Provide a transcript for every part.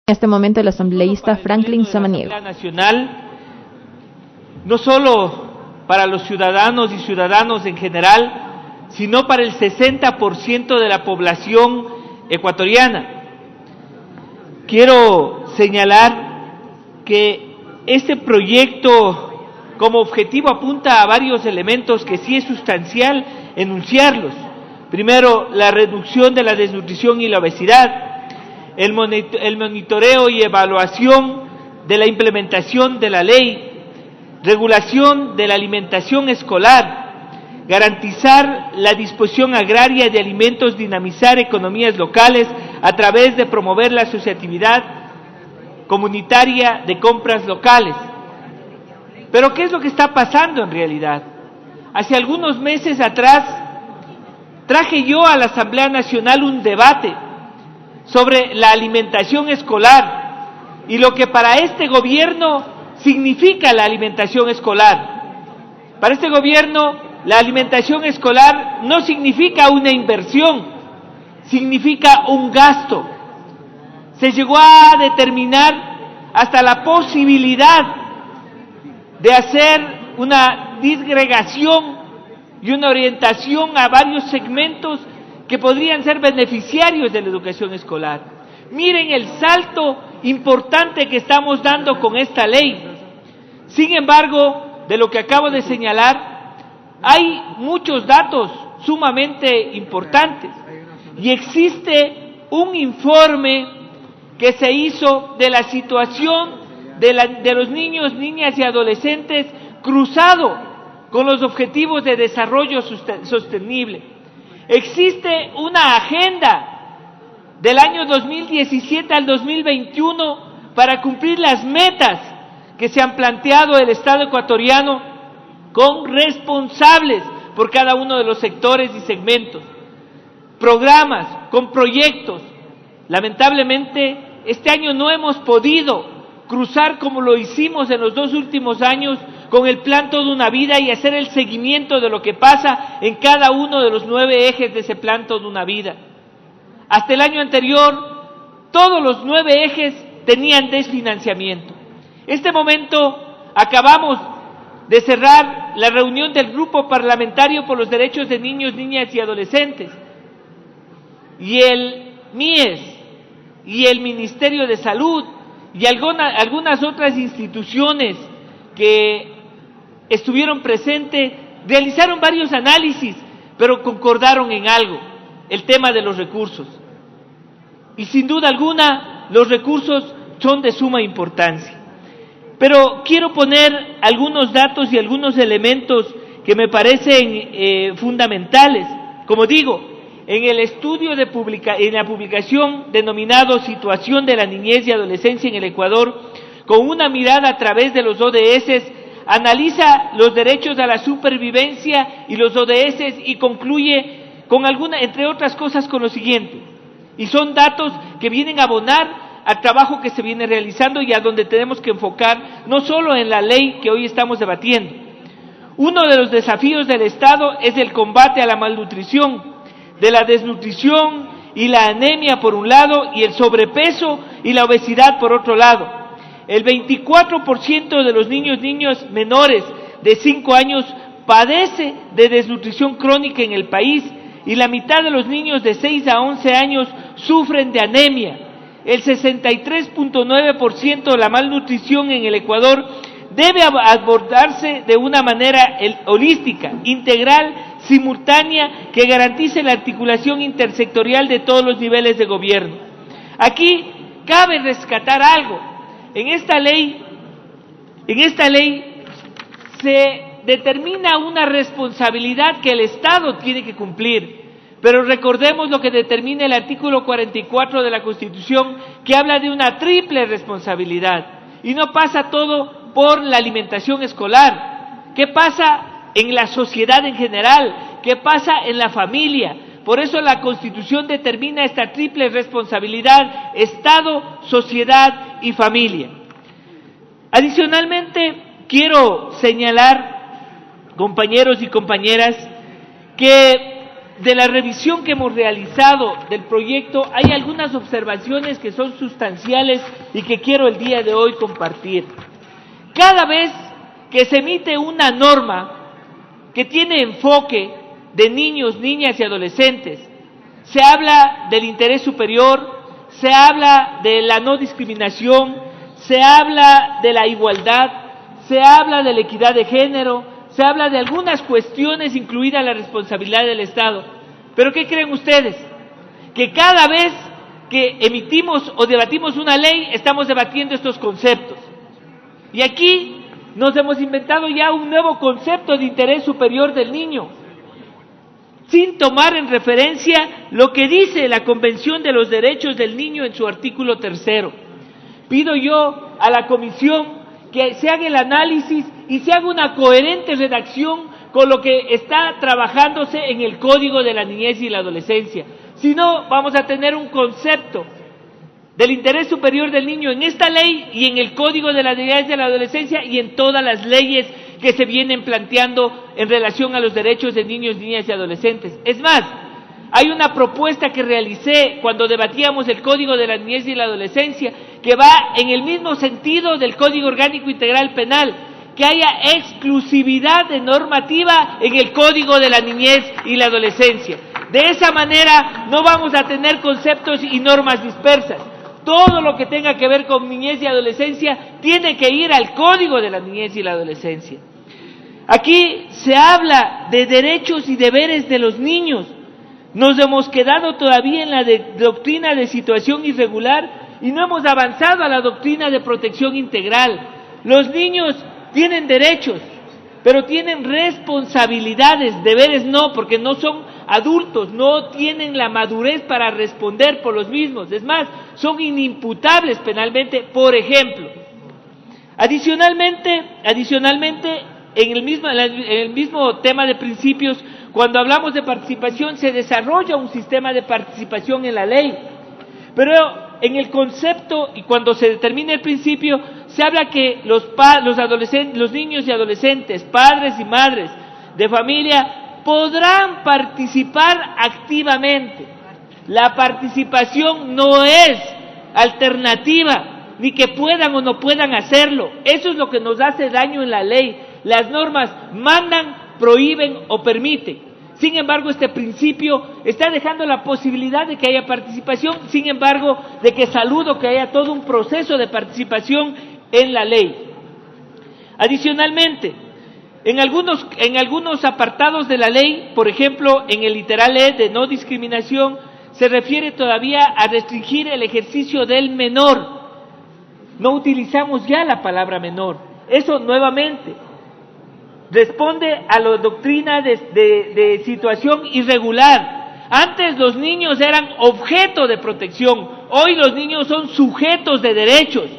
En este momento el asambleísta Franklin Samaniego. La Nacional, no solo para los ciudadanos y ciudadanas en general, sino para el 60% de la población ecuatoriana. Quiero señalar que este proyecto como objetivo apunta a varios elementos que sí es sustancial enunciarlos. Primero, la reducción de la desnutrición y la obesidad, el monitoreo y evaluación de la implementación de la ley, regulación de la alimentación escolar, garantizar la disposición agraria de alimentos, dinamizar economías locales a través de promover la asociatividad comunitaria de compras locales. Pero ¿qué es lo que está pasando en realidad? Hace algunos meses atrás traje yo a la Asamblea Nacional un debate sobre la alimentación escolar y lo que para este gobierno significa la alimentación escolar. Para este gobierno, la alimentación escolar no significa una inversión, significa un gasto. Se llegó a determinar hasta la posibilidad de hacer una disgregación y una orientación a varios segmentos que podrían ser beneficiarios de la educación escolar. Miren el salto importante que estamos dando con esta ley. Sin embargo, de lo que acabo de señalar, hay muchos datos sumamente importantes y existe un informe que se hizo de la situación de los niños, niñas y adolescentes cruzado con los objetivos de desarrollo sostenible. Existe una agenda del año 2017 al 2021 para cumplir las metas que se han planteado el Estado ecuatoriano con responsables por cada uno de los sectores y segmentos, programas, con proyectos. Lamentablemente, este año no hemos podido cruzar como lo hicimos en los 2 últimos años con el plan Toda una Vida y hacer el seguimiento de lo que pasa en cada uno de los 9 ejes de ese plan Toda una Vida. Hasta el año anterior, todos los 9 ejes tenían desfinanciamiento. Este momento acabamos de cerrar la reunión del Grupo Parlamentario por los Derechos de Niños, Niñas y Adolescentes, y el MIES y el Ministerio de Salud y algunas otras instituciones que estuvieron presentes, realizaron varios análisis, pero concordaron en algo: el tema de los recursos. Y sin duda alguna, los recursos son de suma importancia. Pero quiero poner algunos datos y algunos elementos que me parecen fundamentales. Como digo, en el estudio en la publicación denominado Situación de la Niñez y Adolescencia en el Ecuador, con una mirada a través de los ODS, analiza los derechos a la supervivencia y los ODS y concluye con entre otras cosas, con lo siguiente. Y son datos que vienen a abonar al trabajo que se viene realizando y a donde tenemos que enfocar, no solo en la ley que hoy estamos debatiendo. Uno de los desafíos del Estado es el combate a la malnutrición, de la desnutrición y la anemia por un lado, y el sobrepeso y la obesidad por otro lado. El 24% de los niños menores de 5 años padece de desnutrición crónica en el país, y la mitad de los niños de 6 a 11 años sufren de anemia. El 63.9% de la malnutrición en el Ecuador debe abordarse de una manera holística, integral, simultánea, que garantice la articulación intersectorial de todos los niveles de gobierno. Aquí cabe rescatar algo. En esta ley se determina una responsabilidad que el Estado tiene que cumplir. Pero recordemos lo que determina el artículo 44 de la Constitución, que habla de una triple responsabilidad. Y no pasa todo por la alimentación escolar. ¿Qué pasa en la sociedad en general? ¿Qué pasa en la familia? Por eso la Constitución determina esta triple responsabilidad: Estado, sociedad y familia. Adicionalmente, quiero señalar, compañeros y compañeras, que de la revisión que hemos realizado del proyecto, hay algunas observaciones que son sustanciales y que quiero el día de hoy compartir. Cada vez que se emite una norma que tiene enfoque de niños, niñas y adolescentes, se habla del interés superior, se habla de la no discriminación, se habla de la igualdad, se habla de la equidad de género, se habla de algunas cuestiones, incluida la responsabilidad del Estado. ¿Pero qué creen ustedes? Que cada vez que emitimos o debatimos una ley, estamos debatiendo estos conceptos. Y aquí nos hemos inventado ya un nuevo concepto de interés superior del niño, sin tomar en referencia lo que dice la Convención de los Derechos del Niño en su artículo 3. Pido yo a la comisión que se haga el análisis y se haga una coherente redacción con lo que está trabajándose en el Código de la Niñez y la Adolescencia. Si no, vamos a tener un concepto del interés superior del niño en esta ley y en el Código de la Niñez y la Adolescencia y en todas las leyes que se vienen planteando en relación a los derechos de niños, niñas y adolescentes. Es más, hay una propuesta que realicé cuando debatíamos el Código de la Niñez y la Adolescencia que va en el mismo sentido del Código Orgánico Integral Penal, que haya exclusividad de normativa en el Código de la Niñez y la Adolescencia. De esa manera no vamos a tener conceptos y normas dispersas. Todo lo que tenga que ver con niñez y adolescencia tiene que ir al Código de la Niñez y la Adolescencia. Aquí se habla de derechos y deberes de los niños. Nos hemos quedado todavía en la doctrina de situación irregular y no hemos avanzado a la doctrina de protección integral. Los niños tienen derechos, pero tienen responsabilidades, deberes no, porque no son adultos, no tienen la madurez para responder por los mismos. Es más, son inimputables penalmente, por ejemplo. Adicionalmente, en el mismo tema de principios, cuando hablamos de participación, se desarrolla un sistema de participación en la ley. Pero en el concepto, y cuando se determina el principio, se habla que los niños y adolescentes, padres y madres de familia, podrán participar activamente. La participación no es alternativa, ni que puedan o no puedan hacerlo. Eso es lo que nos hace daño en la ley. Las normas mandan, prohíben o permiten. Sin embargo, este principio está dejando la posibilidad de que haya participación, sin embargo, de que saludo que haya todo un proceso de participación en la ley. Adicionalmente, en algunos apartados de la ley, por ejemplo, en el literal E de no discriminación, se refiere todavía a restringir el ejercicio del menor. No utilizamos ya la palabra menor. Eso nuevamente responde a la doctrina de situación irregular. Antes los niños eran objeto de protección, hoy los niños son sujetos de derechos.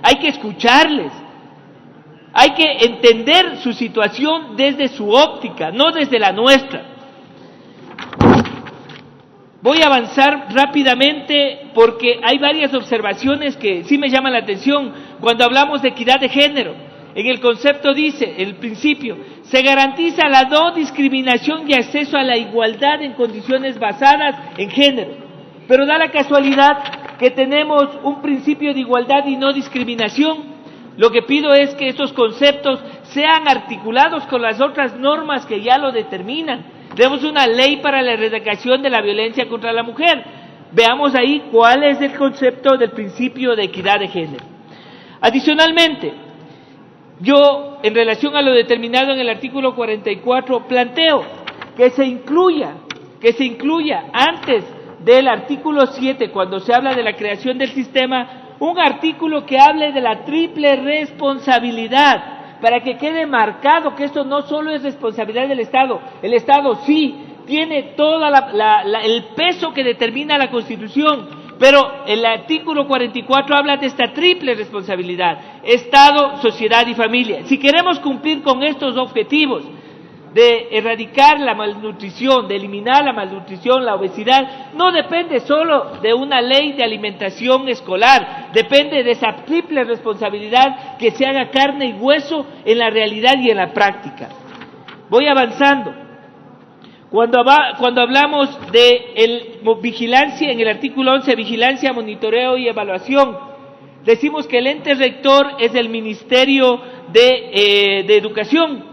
Hay que escucharles, hay que entender su situación desde su óptica, no desde la nuestra. Voy a avanzar rápidamente porque hay varias observaciones que sí me llaman la atención. Cuando hablamos de equidad de género, en el concepto dice, el principio, se garantiza la no discriminación y acceso a la igualdad en condiciones basadas en género. Pero da la casualidad que tenemos un principio de igualdad y no discriminación. Lo que pido es que estos conceptos sean articulados con las otras normas que ya lo determinan. Tenemos una ley para la erradicación de la violencia contra la mujer. Veamos ahí cuál es el concepto del principio de equidad de género. Adicionalmente, yo, en relación a lo determinado en el artículo 44, planteo que se incluya antes del artículo 7, cuando se habla de la creación del sistema, un artículo que hable de la triple responsabilidad, para que quede marcado que esto no solo es responsabilidad del Estado. El Estado sí tiene todo el peso que determina la Constitución, pero el artículo 44 habla de esta triple responsabilidad: Estado, sociedad y familia. Si queremos cumplir con estos objetivos de erradicar la malnutrición, de eliminar la malnutrición, la obesidad, no depende solo de una ley de alimentación escolar, depende de esa triple responsabilidad que se haga carne y hueso en la realidad y en la práctica. Voy avanzando. Cuando hablamos de vigilancia, en el artículo 11, vigilancia, monitoreo y evaluación, decimos que el ente rector es el Ministerio de Educación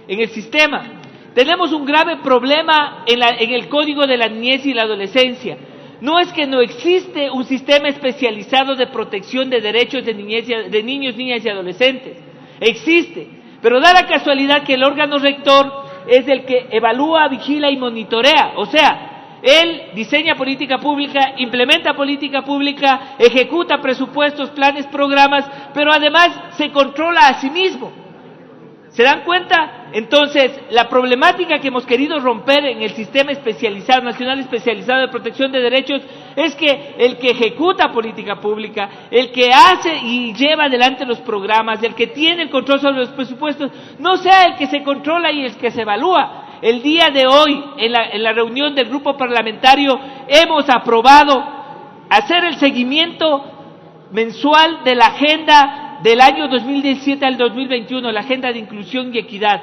en el sistema. Tenemos un grave problema en el Código de la Niñez y la Adolescencia. No es que no existe un sistema especializado de protección de derechos de niños, niñas y adolescentes. Existe, pero da la casualidad que el órgano rector es el que evalúa, vigila y monitorea. O sea, él diseña política pública, implementa política pública, ejecuta presupuestos, planes, programas, pero además se controla a sí mismo. ¿Se dan cuenta? Entonces, la problemática que hemos querido romper en el sistema especializado, nacional especializado de protección de derechos, es que el que ejecuta política pública, el que hace y lleva adelante los programas, el que tiene el control sobre los presupuestos, no sea el que se controla y el que se evalúa. El día de hoy, en la reunión del grupo parlamentario, hemos aprobado hacer el seguimiento mensual de la agenda del año 2017 al 2021, la agenda de inclusión y equidad.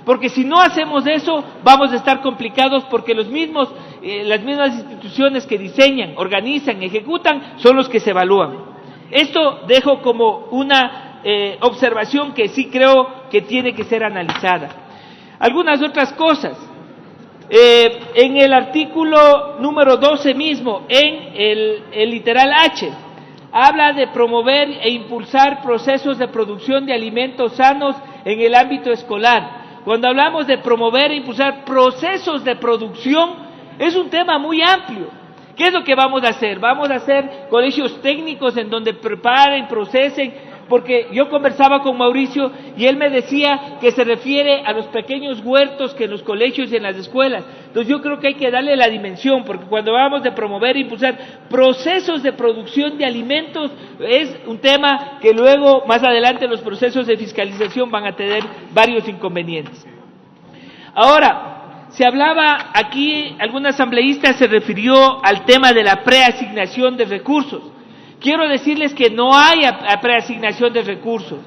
Porque si no hacemos eso, vamos a estar complicados porque las mismas instituciones que diseñan, organizan, ejecutan, son los que se evalúan. Esto dejo como una observación que sí creo que tiene que ser analizada. Algunas otras cosas. En el artículo número 12 mismo, en el literal H, habla de promover e impulsar procesos de producción de alimentos sanos en el ámbito escolar. Cuando hablamos de promover e impulsar procesos de producción, es un tema muy amplio. ¿Qué es lo que vamos a hacer? Vamos a hacer colegios técnicos en donde preparen, procesen, porque yo conversaba con Mauricio y él me decía que se refiere a los pequeños huertos que en los colegios y en las escuelas. Entonces yo creo que hay que darle la dimensión, porque cuando hablamos de promover e impulsar procesos de producción de alimentos, es un tema que luego, más adelante, los procesos de fiscalización van a tener varios inconvenientes. Ahora, se hablaba aquí, algún asambleísta se refirió al tema de la preasignación de recursos. Quiero decirles que no hay preasignación de recursos.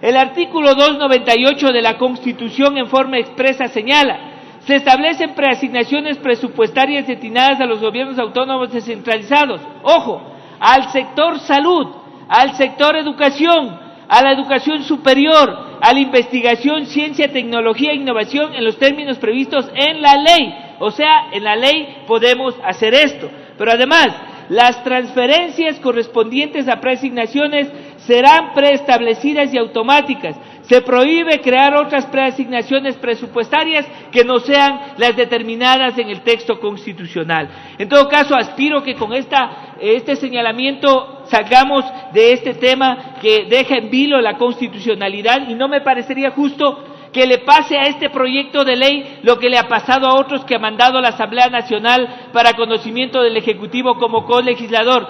El artículo 298 de la Constitución en forma expresa señala: se establecen preasignaciones presupuestarias destinadas a los gobiernos autónomos descentralizados. Ojo, al sector salud, al sector educación, a la educación superior, a la investigación, ciencia, tecnología e innovación en los términos previstos en la ley. O sea, en la ley podemos hacer esto. Pero además, las transferencias correspondientes a preasignaciones serán preestablecidas y automáticas. Se prohíbe crear otras preasignaciones presupuestarias que no sean las determinadas en el texto constitucional. En todo caso, aspiro que con este señalamiento salgamos de este tema que deja en vilo la constitucionalidad, y no me parecería justo que le pase a este proyecto de ley lo que le ha pasado a otros que ha mandado a la Asamblea Nacional para conocimiento del Ejecutivo como colegislador.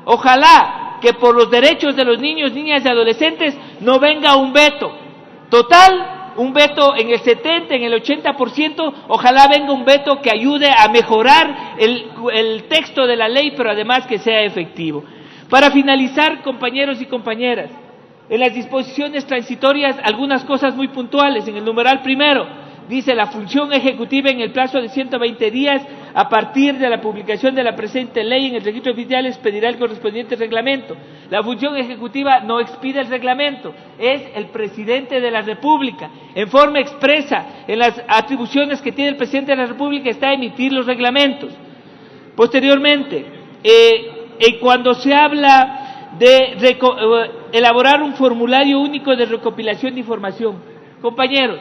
Ojalá que por los derechos de los niños, niñas y adolescentes no venga un veto. Total, un veto en el 70, en el 80%, ojalá venga un veto que ayude a mejorar el texto de la ley, pero además que sea efectivo. Para finalizar, compañeros y compañeras, en las disposiciones transitorias, algunas cosas muy puntuales. En el numeral primero, dice: la función ejecutiva en el plazo de 120 días a partir de la publicación de la presente ley en el registro oficial expedirá el correspondiente reglamento. La función ejecutiva no expide el reglamento, es el presidente de la República. En forma expresa, en las atribuciones que tiene el presidente de la República está emitir los reglamentos. Posteriormente, cuando se habla de elaborar un formulario único de recopilación de información. Compañeros,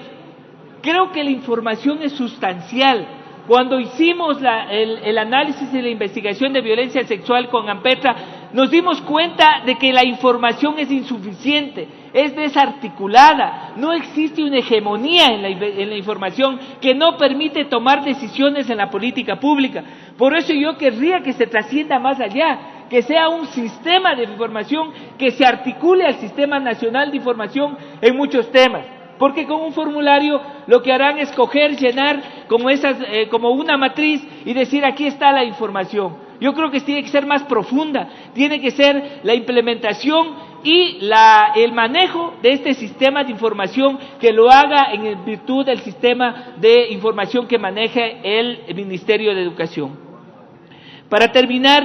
creo que la información es sustancial. Cuando hicimos el análisis y la investigación de violencia sexual con AMPETRA, nos dimos cuenta de que la información es insuficiente, es desarticulada, no existe una hegemonía en la información que no permite tomar decisiones en la política pública. Por eso yo querría que se trascienda más allá, que sea un sistema de información que se articule al Sistema Nacional de Información en muchos temas. Porque con un formulario lo que harán es coger, llenar como una matriz y decir: aquí está la información. Yo creo que tiene que ser más profunda, tiene que ser la implementación y el manejo de este sistema de información, que lo haga en virtud del sistema de información que maneje el Ministerio de Educación. Para terminar,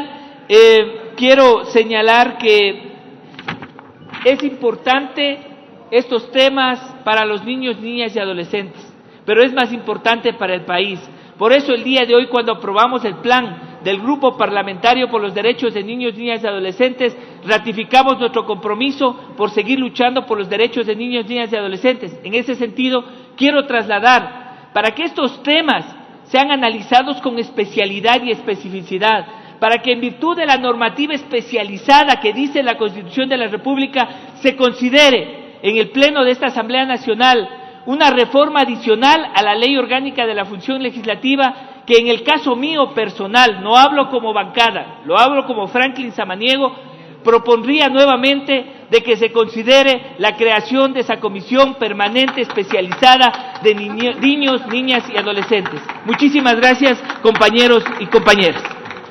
quiero señalar que es importante estos temas para los niños, niñas y adolescentes, pero es más importante para el país. Por eso el día de hoy, cuando aprobamos el plan del Grupo Parlamentario por los Derechos de Niños, Niñas y Adolescentes, ratificamos nuestro compromiso por seguir luchando por los derechos de niños, niñas y adolescentes. En ese sentido, quiero trasladar, para que estos temas sean analizados con especialidad y especificidad, para que en virtud de la normativa especializada que dice la Constitución de la República, se considere en el Pleno de esta Asamblea Nacional una reforma adicional a la Ley Orgánica de la Función Legislativa, que en el caso mío personal, no hablo como bancada, lo hablo como Franklin Samaniego, propondría nuevamente de que se considere la creación de esa comisión permanente especializada de niños, niñas y adolescentes. Muchísimas gracias, compañeros y compañeras.